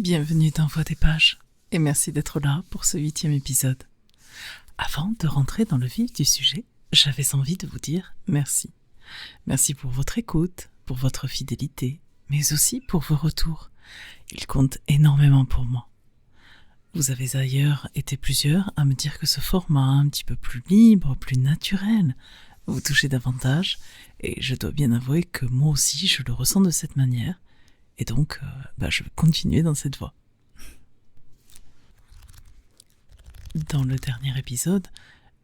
Bienvenue dans Voix des pages et merci d'être là pour ce 8e épisode. Avant de rentrer dans le vif du sujet, j'avais envie de vous dire merci. Merci pour votre écoute, pour votre fidélité, mais aussi pour vos retours. Ils comptent énormément pour moi. Vous avez d'ailleurs été plusieurs à me dire que ce format un petit peu plus libre, plus naturel, vous touchez davantage, et je dois bien avouer que moi aussi je le ressens de cette manière, et donc je vais continuer dans cette voie. Dans le dernier épisode,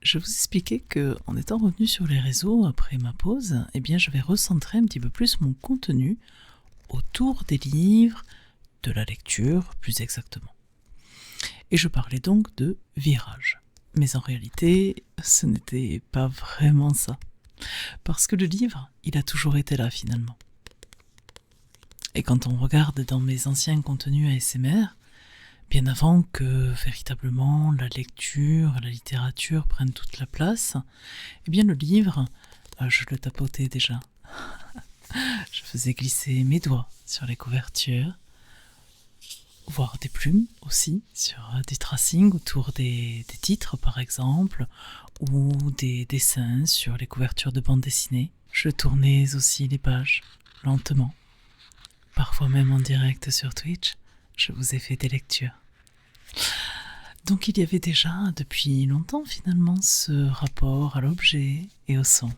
je vous expliquais que, en étant revenu sur les réseaux après ma pause, je vais recentrer un petit peu plus mon contenu autour des livres, de la lecture plus exactement. Et je parlais donc de virage. Mais en réalité, ce n'était pas vraiment ça. Parce que le livre, il a toujours été là finalement. Et quand on regarde dans mes anciens contenus ASMR, bien avant que véritablement la lecture, la littérature prennent toute la place, le livre, je le tapotais déjà. Je faisais glisser mes doigts sur les couvertures, voire des plumes aussi, sur des tracings autour des titres par exemple, ou des dessins sur les couvertures de bande dessinée. Je tournais aussi les pages, lentement. Parfois même en direct sur Twitch, je vous ai fait des lectures. Donc il y avait déjà depuis longtemps finalement ce rapport à l'objet et au son.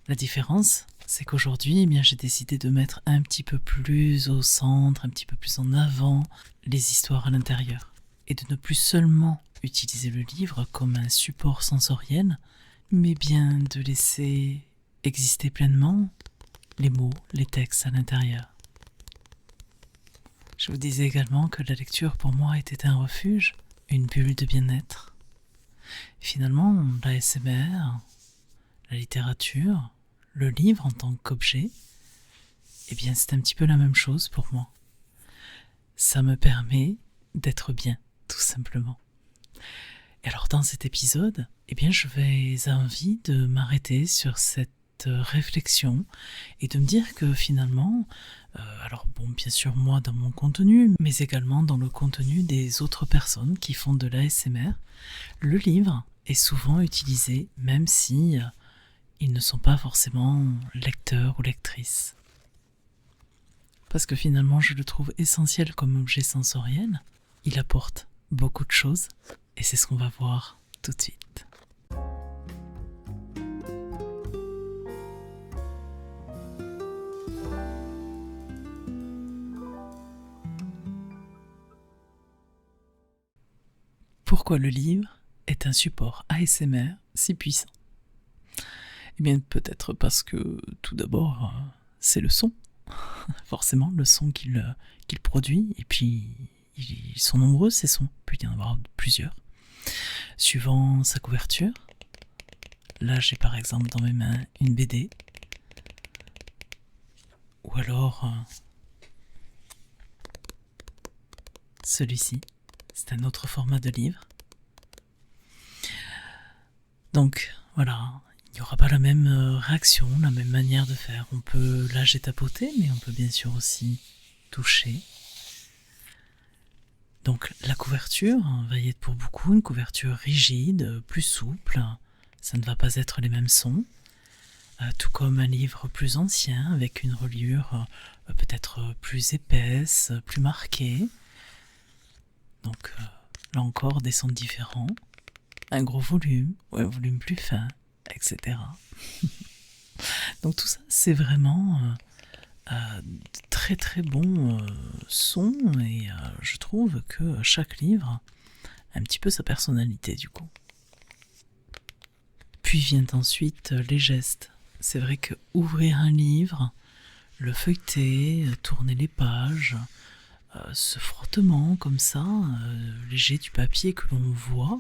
La différence, c'est qu'aujourd'hui, j'ai décidé de mettre un petit peu plus au centre, un petit peu plus en avant les histoires à l'intérieur. Et de ne plus seulement utiliser le livre comme un support sensoriel, mais bien de laisser exister pleinement les mots, les textes à l'intérieur. Je vous disais également que la lecture pour moi était un refuge, une bulle de bien-être. Finalement, l'ASMR, la littérature, le livre en tant qu'objet, c'est un petit peu la même chose pour moi. Ça me permet d'être bien, tout simplement. Et alors dans cet épisode, je vais envie de m'arrêter sur cette réflexion et de me dire que finalement, bien sûr moi dans mon contenu, mais également dans le contenu des autres personnes qui font de l'ASMR, le livre est souvent utilisé même si ils ne sont pas forcément lecteurs ou lectrices. Parce que finalement je le trouve essentiel comme objet sensoriel, il apporte beaucoup de choses et c'est ce qu'on va voir tout de suite. Pourquoi le livre est un support ASMR si puissant ? Peut-être parce que, tout d'abord, c'est le son. Forcément, le son qu'il produit, et puis ils sont nombreux ces sons, il peut y en avoir plusieurs. Suivant sa couverture, là j'ai par exemple dans mes mains une BD, ou alors celui-ci. C'est un autre format de livre. Donc voilà, il n'y aura pas la même réaction, la même manière de faire. On peut, là j'ai tapoté, mais on peut bien sûr aussi toucher. Donc la couverture va y être pour beaucoup une couverture rigide, plus souple. Ça ne va pas être les mêmes sons. Tout comme un livre plus ancien, avec une reliure peut-être plus épaisse, plus marquée. Donc là encore des sons différents, un gros volume ou un volume plus fin, etc. Donc tout ça c'est vraiment de très très bons sons et je trouve que chaque livre a un petit peu sa personnalité du coup. Puis viennent ensuite les gestes. C'est vrai que ouvrir un livre, le feuilleter, tourner les pages, ce frottement comme ça, léger du papier que l'on voit,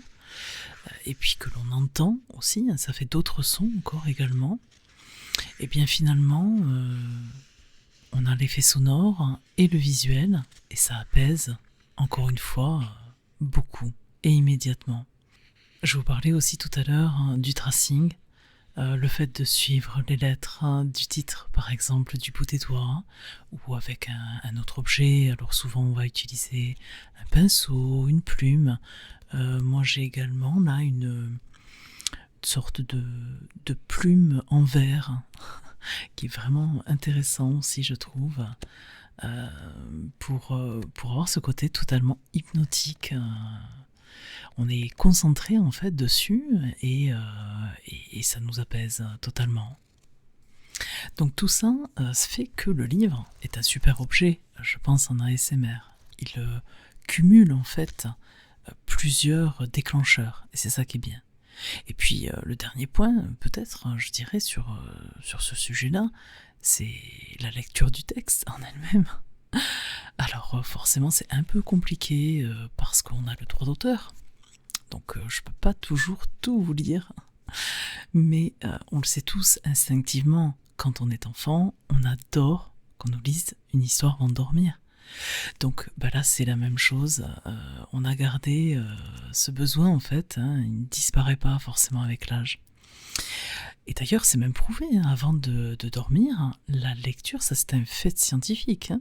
et puis que l'on entend aussi, ça fait d'autres sons encore également, et finalement, on a l'effet sonore et le visuel, et ça apaise, encore une fois, beaucoup, et immédiatement. Je vous parlais aussi tout à l'heure du tracing, le fait de suivre les lettres du titre, par exemple, du bout des doigts, ou avec un autre objet. Alors souvent on va utiliser un pinceau, une plume. Moi j'ai également là une sorte de plume en verre qui est vraiment intéressant aussi, je trouve, pour avoir ce côté totalement hypnotique. On est concentré en fait dessus et ça nous apaise totalement. Donc tout ça fait que le livre est un super objet, je pense, en ASMR. Il cumule en fait plusieurs déclencheurs et c'est ça qui est bien. Et puis le dernier point, peut-être, je dirais, sur ce sujet-là, c'est la lecture du texte en elle-même. Alors forcément c'est un peu compliqué parce qu'on a le droit d'auteur. Donc je peux pas toujours tout vous lire. Mais on le sait tous instinctivement, quand on est enfant, on adore qu'on nous lise une histoire avant de dormir. Donc là c'est la même chose, on a gardé ce besoin en fait, il ne disparaît pas forcément avec l'âge. Et d'ailleurs c'est même prouvé, avant de dormir, la lecture, ça c'est un fait scientifique,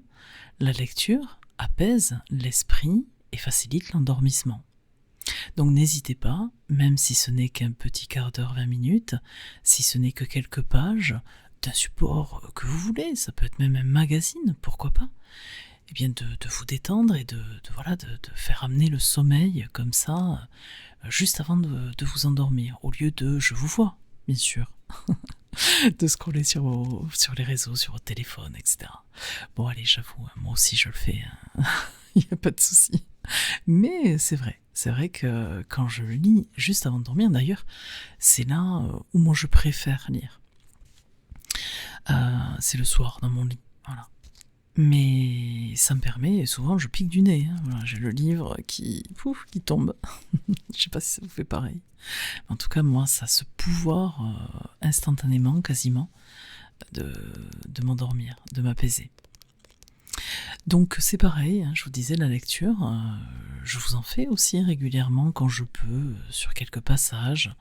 la lecture apaise l'esprit et facilite l'endormissement. Donc n'hésitez pas, même si ce n'est qu'un petit quart d'heure, 20 minutes, si ce n'est que quelques pages d'un support que vous voulez, ça peut être même un magazine, pourquoi pas, et bien de vous détendre et de faire amener le sommeil comme ça, juste avant de vous endormir, au lieu de je vous vois, bien sûr, de scroller sur les réseaux, sur votre téléphone, etc. Bon allez, j'avoue, moi aussi je le fais, il n'y a pas de souci. Mais c'est vrai que quand je lis juste avant de dormir, d'ailleurs, c'est là où moi je préfère lire. C'est le soir dans mon lit, voilà. Mais ça me permet, et souvent je pique du nez, voilà, j'ai le livre qui tombe. Je sais pas si ça vous fait pareil. Mais en tout cas, moi, ça a ce pouvoir instantanément, quasiment, de m'endormir, de m'apaiser. Donc c'est pareil, je vous disais, la lecture, je vous en fais aussi régulièrement quand je peux, sur quelques passages,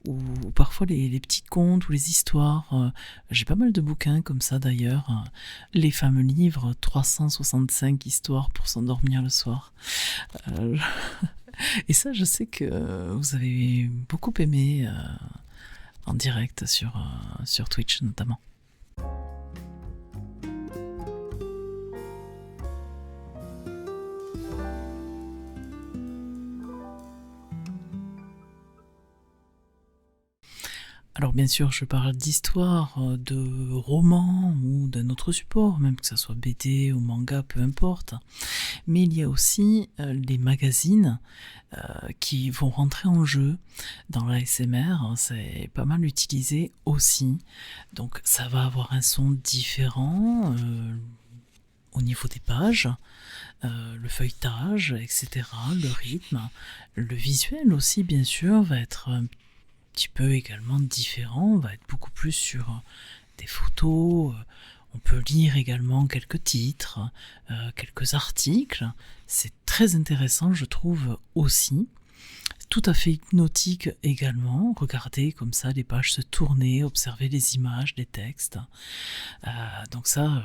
ou parfois les petits contes ou les histoires. J'ai pas mal de bouquins comme ça d'ailleurs, les fameux livres 365 histoires pour s'endormir le soir. Et ça, je sais que vous avez beaucoup aimé en direct sur Twitch notamment. Alors bien sûr, je parle d'histoires, de romans ou d'un autre support, même que ça soit BD ou manga, peu importe. Mais il y a aussi les magazines qui vont rentrer en jeu dans l'ASMR, c'est pas mal utilisé aussi. Donc ça va avoir un son différent au niveau des pages, le feuilletage, etc., le rythme, le visuel aussi bien sûr va être un petit peu également différent, on va être beaucoup plus sur des photos, on peut lire également quelques titres, quelques articles, c'est très intéressant je trouve aussi, tout à fait hypnotique également, regardez comme ça les pages se tourner, observer les images, les textes, donc ça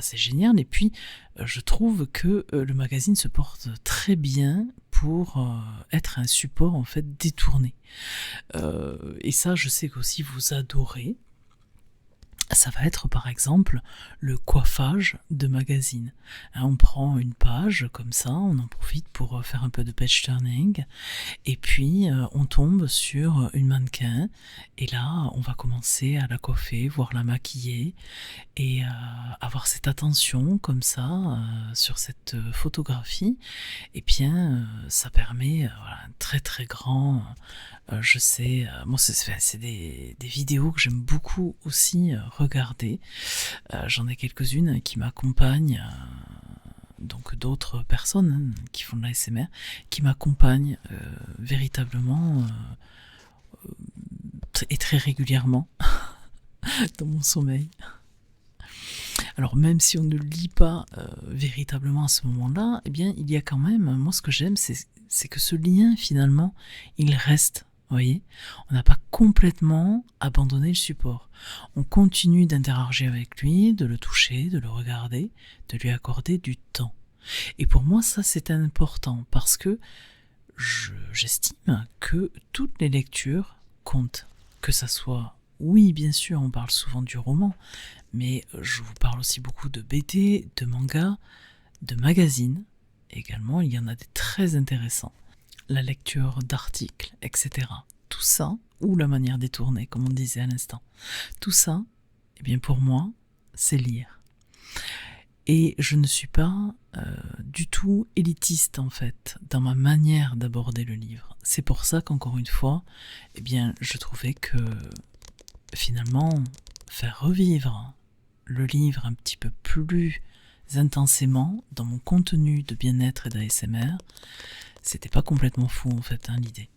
c'est génial. Et puis je trouve que le magazine se porte très bien pour être un support en fait détourné, et ça je sais qu'aussi vous adorez. Ça va être par exemple le coiffage de magazine. On prend une page comme ça, on en profite pour faire un peu de page turning, et puis on tombe sur une mannequin, et là on va commencer à la coiffer, voire la maquiller, et avoir cette attention comme ça sur cette photographie, et bien ça permet un très très grand... je sais, moi c'est des vidéos que j'aime beaucoup aussi regarder. J'en ai quelques-unes qui m'accompagnent, donc d'autres personnes qui font de l'ASMR, qui m'accompagnent véritablement et très régulièrement dans mon sommeil. Alors même si on ne lit pas véritablement à ce moment-là, eh bien il y a quand même, moi ce que j'aime c'est que ce lien finalement il reste Vous voyez, on n'a pas complètement abandonné le support. On continue d'interagir avec lui, de le toucher, de le regarder, de lui accorder du temps. Et pour moi, ça c'est important parce que j'estime que toutes les lectures comptent. Que ça soit, oui bien sûr, on parle souvent du roman, mais je vous parle aussi beaucoup de BD, de mangas, de magazines. Également, il y en a des très intéressants. La lecture d'articles, etc. Tout ça, ou la manière détournée, comme on disait à l'instant. Tout ça, eh bien pour moi, c'est lire. Et je ne suis pas du tout élitiste en fait dans ma manière d'aborder le livre. C'est pour ça qu'encore une fois, eh bien, je trouvais que finalement, faire revivre le livre un petit peu plus intensément dans mon contenu de bien-être et d'ASMR, c'était pas complètement fou en fait l'idée.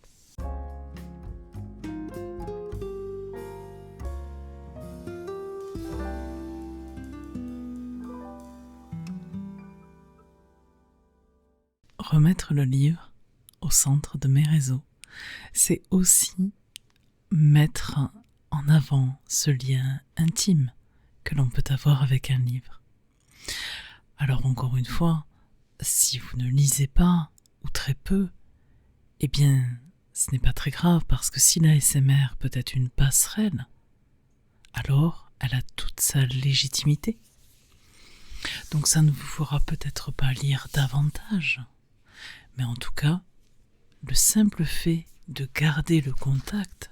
Remettre le livre au centre de mes réseaux, c'est aussi mettre en avant ce lien intime que l'on peut avoir avec un livre. Alors encore une fois, si vous ne lisez pas ou très peu, eh bien ce n'est pas très grave parce que si l'ASMR peut être une passerelle, alors elle a toute sa légitimité. Donc ça ne vous fera peut-être pas lire davantage, mais en tout cas, le simple fait de garder le contact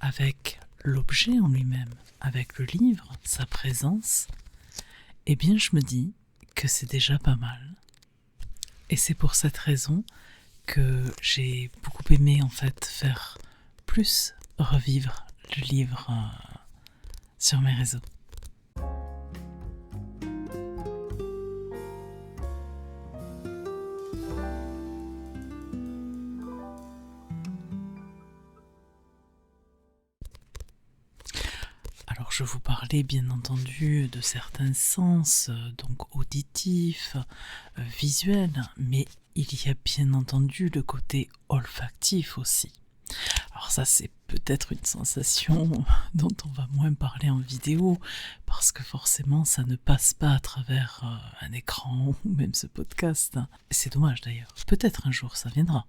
avec l'objet en lui-même, avec le livre, sa présence, eh bien je me dis que c'est déjà pas mal. Et c'est pour cette raison que j'ai beaucoup aimé en fait faire plus revivre le livre sur mes réseaux. Alors je vous parlais bien entendu de certains sens, donc auditifs, visuels, mais il y a bien entendu le côté olfactif aussi. Alors ça c'est peut-être une sensation dont on va moins parler en vidéo, parce que forcément ça ne passe pas à travers un écran ou même ce podcast. C'est dommage d'ailleurs, peut-être un jour ça viendra,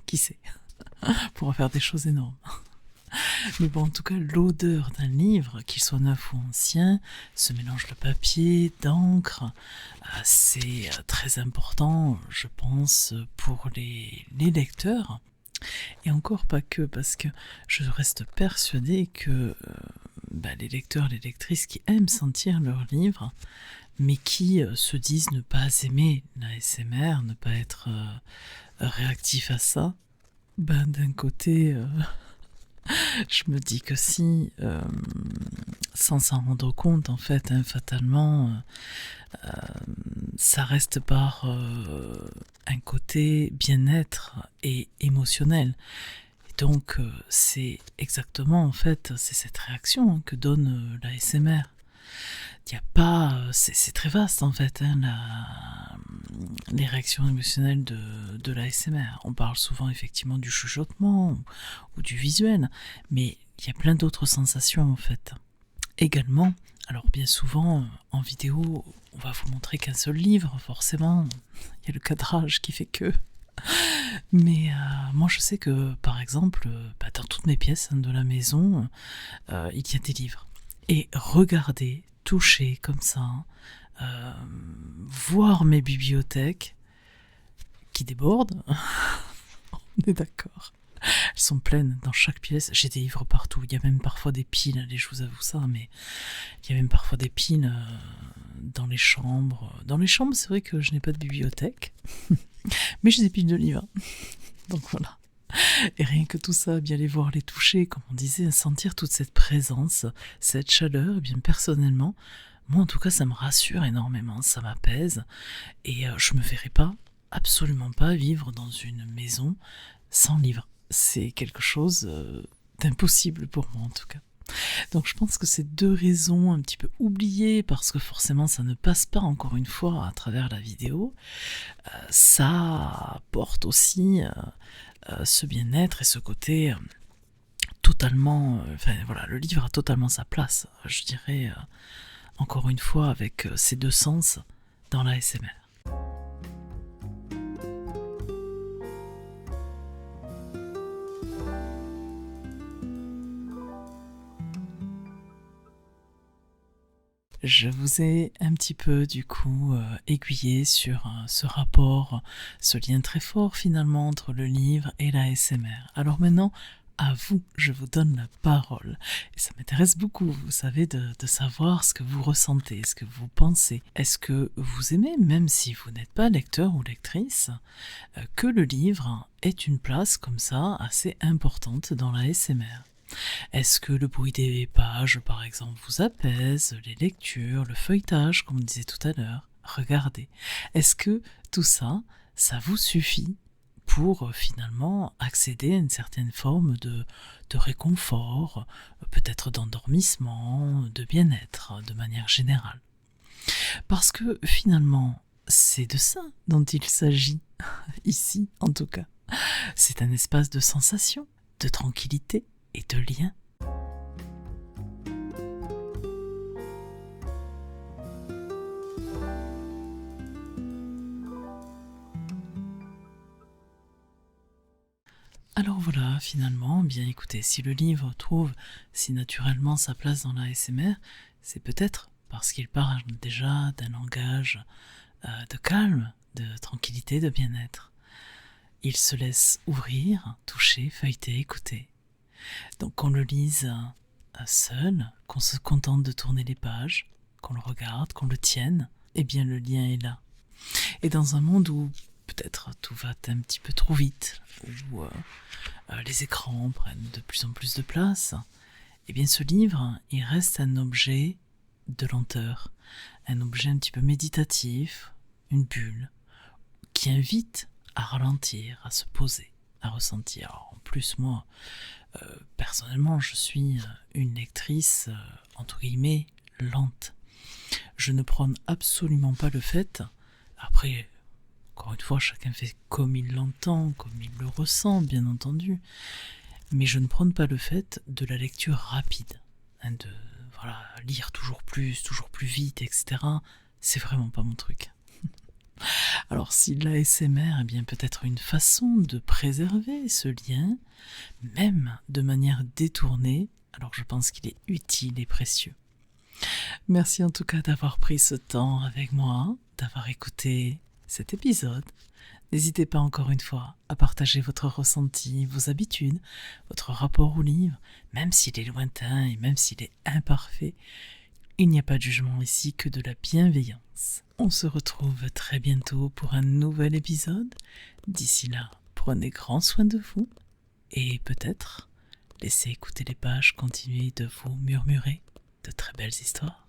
qui sait, on pourra faire des choses énormes. Mais bon, en tout cas, l'odeur d'un livre, qu'il soit neuf ou ancien, ce mélange de papier, d'encre, c'est très important, je pense, pour les lecteurs. Et encore pas que, parce que je reste persuadée que les lecteurs, les lectrices qui aiment sentir leur livre, mais qui se disent ne pas aimer l'ASMR, ne pas être réactifs à ça, d'un côté... je me dis que si, sans s'en rendre compte, en fait, fatalement, ça reste par un côté bien-être et émotionnel. Et donc, c'est exactement, en fait, c'est cette réaction que donne l'ASMR. Il n'y a pas... c'est très vaste, en fait, les réactions émotionnelles de l'ASMR. On parle souvent, effectivement, du chuchotement ou du visuel, mais il y a plein d'autres sensations, en fait. Également, alors bien souvent, en vidéo, on va vous montrer qu'un seul livre, forcément. Il y a le cadrage qui fait que... Mais moi, je sais que, par exemple, dans toutes mes pièces de la maison, il y a des livres. Et regarder, toucher comme ça, voir mes bibliothèques qui débordent, on est d'accord. Elles sont pleines dans chaque pièce, j'ai des livres partout, il y a même parfois des piles, allez je vous avoue ça, mais il y a même parfois des piles dans les chambres. Dans les chambres c'est vrai que je n'ai pas de bibliothèque, mais j'ai des piles de livres, donc voilà. Et rien que tout ça, bien les voir, les toucher, comme on disait, sentir toute cette présence, cette chaleur, et bien personnellement, moi en tout cas ça me rassure énormément, ça m'apaise, et je me verrai pas, absolument pas, vivre dans une maison sans livres. C'est quelque chose d'impossible pour moi en tout cas. Donc je pense que c'est deux raisons un petit peu oubliées, parce que forcément ça ne passe pas encore une fois à travers la vidéo, ça apporte aussi ce bien-être et ce côté totalement... enfin voilà, le livre a totalement sa place, je dirais, encore une fois, avec ces deux sens dans la l'ASMR. Je vous ai un petit peu du coup aiguillé sur ce rapport, ce lien très fort finalement entre le livre et la l'ASMR. Alors maintenant, à vous, je vous donne la parole. Et ça m'intéresse beaucoup, vous savez, de savoir ce que vous ressentez, ce que vous pensez. Est-ce que vous aimez, même si vous n'êtes pas lecteur ou lectrice, que le livre ait une place comme ça assez importante dans la l'ASMR? Est-ce que le bruit des pages, par exemple, vous apaise, les lectures, le feuilletage, comme on disait tout à l'heure? Regardez. Est-ce que tout ça, ça vous suffit pour finalement accéder à une certaine forme de réconfort, peut-être d'endormissement, de bien-être, de manière générale? Parce que finalement, c'est de ça dont il s'agit, ici en tout cas. C'est un espace de sensation, de tranquillité, et de lien. Alors voilà, finalement, bien écoutez, si le livre trouve si naturellement sa place dans la l'ASMR, c'est peut-être parce qu'il parle déjà d'un langage de calme, de tranquillité, de bien-être. Il se laisse ouvrir, toucher, feuilleter, écouter. Donc qu'on le lise seul, qu'on se contente de tourner les pages, qu'on le regarde, qu'on le tienne, eh bien le lien est là. Et dans un monde où peut-être tout va un petit peu trop vite, où les écrans prennent de plus en plus de place, eh bien ce livre, il reste un objet de lenteur, un objet un petit peu méditatif, une bulle, qui invite à ralentir, à se poser, à ressentir. Alors, en plus, moi, personnellement, je suis une lectrice, entre guillemets, lente. Je ne prône absolument pas le fait, après, encore une fois, chacun fait comme il l'entend, comme il le ressent, bien entendu, mais je ne prône pas le fait de la lecture rapide, hein, de voilà, lire toujours plus vite, etc. C'est vraiment pas mon truc. Alors si l'ASMR est bien peut-être une façon de préserver ce lien, même de manière détournée, alors je pense qu'il est utile et précieux. Merci en tout cas d'avoir pris ce temps avec moi, d'avoir écouté cet épisode. N'hésitez pas encore une fois à partager votre ressenti, vos habitudes, votre rapport au livre, même s'il est lointain et même s'il est imparfait. Il n'y a pas de jugement ici que de la bienveillance. On se retrouve très bientôt pour un nouvel épisode. D'ici là, prenez grand soin de vous et peut-être laissez écouter les pages continuer de vous murmurer de très belles histoires.